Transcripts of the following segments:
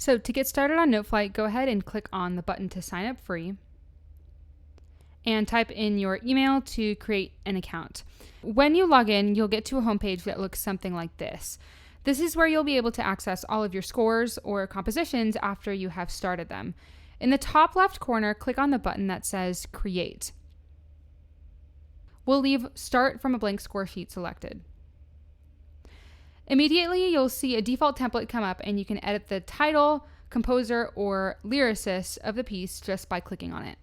So to get started on Noteflight, go ahead and click on the button to sign up free and type in your email to create an account. When you log in, you'll get to a homepage that looks something like this. This is where you'll be able to access all of your scores or compositions after you have started them. In the top left corner, click on the button that says Create. We'll leave Start from a blank score sheet selected. Immediately, you'll see a default template come up and you can edit the title, composer, or lyricist of the piece just by clicking on it.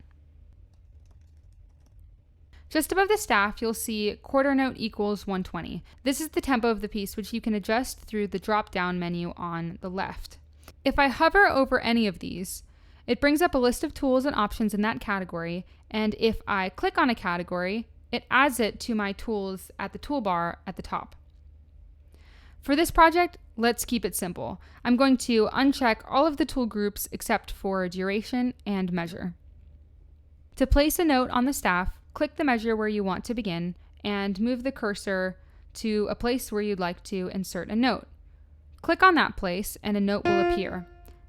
Just above the staff, you'll see quarter note equals 120. This is the tempo of the piece, which you can adjust through the drop-down menu on the left. If I hover over any of these, it brings up a list of tools and options in that category, and if I click on a category, it adds it to my tools at the toolbar at the top. For this project, let's keep it simple. I'm going to uncheck all of the tool groups except for duration and measure. To place a note on the staff, click the measure where you want to begin and move the cursor to a place where you'd like to insert a note. Click on that place and a note will appear.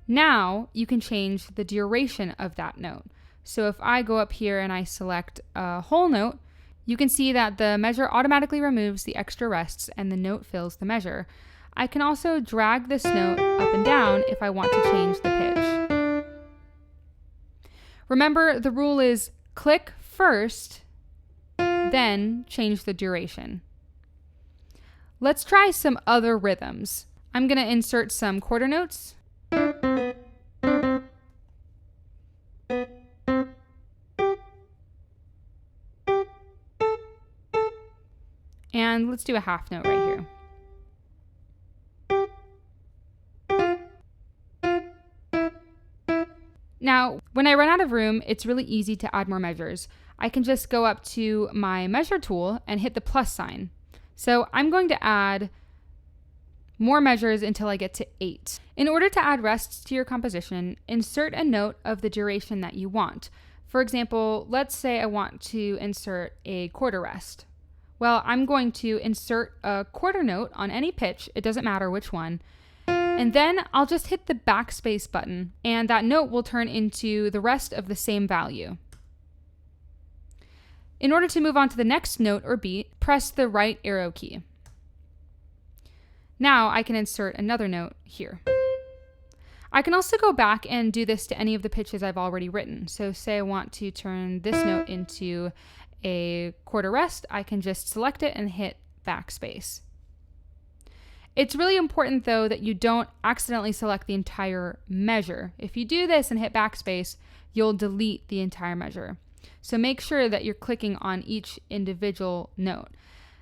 Now you can change the duration of that note. So if I go up here and I select a whole note, you can see that the measure automatically removes the extra rests and the note fills the measure. I can also drag this note up and down if I want to change the pitch. Remember, the rule is click first, then change the duration. Let's try some other rhythms. I'm going to insert some quarter notes. And let's do a half note right here. Now, when I run out of room, it's really easy to add more measures. I can just go up to my measure tool and hit the plus sign. So I'm going to add more measures until I get to 8. In order to add rests to your composition, insert a note of the duration that you want. For example, let's say I want to insert a quarter rest. Well, I'm going to insert a quarter note on any pitch, it doesn't matter which one, and then I'll just hit the backspace button and that note will turn into the rest of the same value. In order to move on to the next note or beat, press the right arrow key. Now I can insert another note here. I can also go back and do this to any of the pitches I've already written. So say I want to turn this note into a quarter rest, I can just select it and hit backspace. It's really important though that you don't accidentally select the entire measure. If you do this and hit backspace, you'll delete the entire measure. So make sure that you're clicking on each individual note.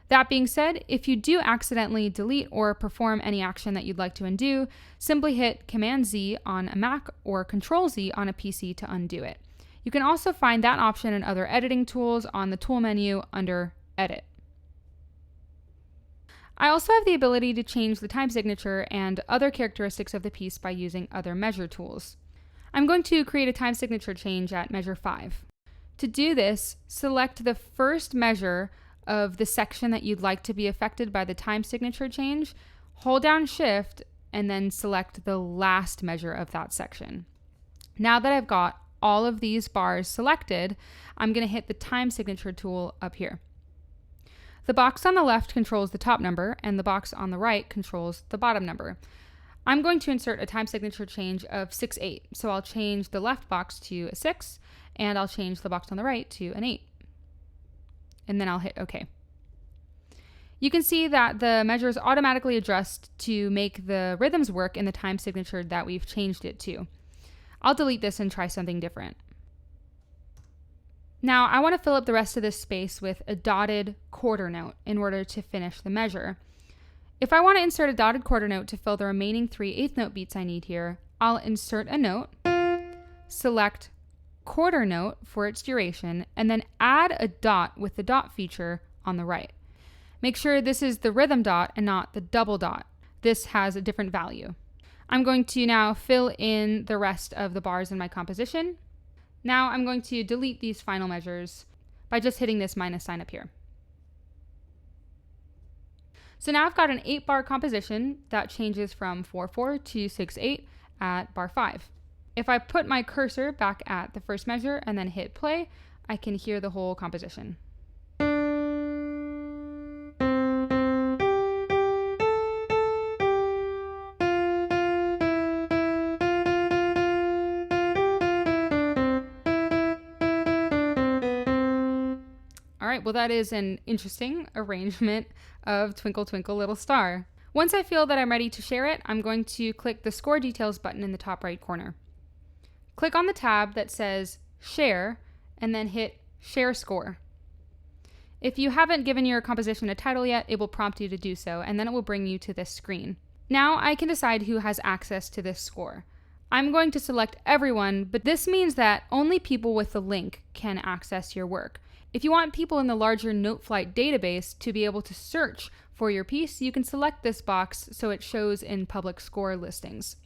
That being said, if you do accidentally delete or perform any action that you'd like to undo, simply hit Command-Z on a Mac or Control-Z on a PC to undo it. You can also find that option and other editing tools on the tool menu under Edit. I also have the ability to change the time signature and other characteristics of the piece by using other measure tools. I'm going to create a time signature change at measure 5. To do this, select the first measure of the section that you'd like to be affected by the time signature change, hold down Shift, and then select the last measure of that section. Now that I've got all of these bars selected, I'm going to hit the time signature tool up here. The box on the left controls the top number and the box on the right controls the bottom number. I'm going to insert a time signature change of 6-8. So I'll change the left box to a 6 and I'll change the box on the right to an 8. And then I'll hit OK. You can see that the measures automatically adjust to make the rhythms work in the time signature that we've changed it to. I'll delete this and try something different. Now I want to fill up the rest of this space with a dotted quarter note in order to finish the measure. If I want to insert a dotted quarter note to fill the remaining 3 eighth note beats I need here, I'll insert a note, select quarter note for its duration, and then add a dot with the dot feature on the right. Make sure this is the rhythm dot and not the double dot. This has a different value. I'm going to now fill in the rest of the bars in my composition. Now I'm going to delete these final measures by just hitting this minus sign up here. So now I've got an 8-bar composition that changes from 4-4 to 6-8 at bar 5. If I put my cursor back at the first measure and then hit play, I can hear the whole composition. All right, well, that is an interesting arrangement of Twinkle Twinkle Little Star. Once I feel that I'm ready to share it, I'm going to click the Score Details button in the top right corner. Click on the tab that says Share, and then hit Share Score. If you haven't given your composition a title yet, it will prompt you to do so, and then it will bring you to this screen. Now I can decide who has access to this score. I'm going to select everyone, but this means that only people with the link can access your work. If you want people in the larger Noteflight database to be able to search for your piece, you can select this box so it shows in public score listings.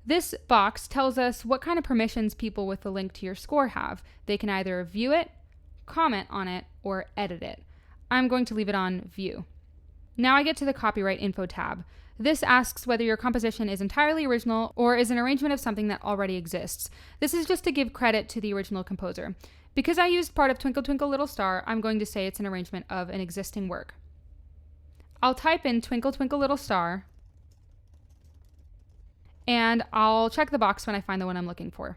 This box tells us what kind of permissions people with the link to your score have. They can either view it, comment on it, or edit it. I'm going to leave it on View. Now I get to the Copyright Info tab. This asks whether your composition is entirely original or is an arrangement of something that already exists. This is just to give credit to the original composer. Because I used part of Twinkle Twinkle Little Star, I'm going to say it's an arrangement of an existing work. I'll type in Twinkle Twinkle Little Star, and I'll check the box when I find the one I'm looking for.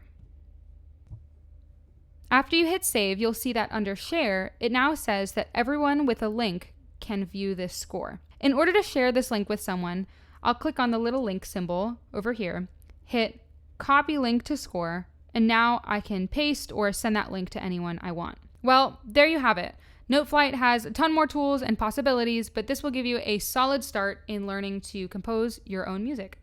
After you hit save, you'll see that under Share, it now says that everyone with a link can view this score. In order to share this link with someone, I'll click on the little link symbol over here, hit Copy Link to Score, and now I can paste or send that link to anyone I want. Well, there you have it. Noteflight has a ton more tools and possibilities, but this will give you a solid start in learning to compose your own music.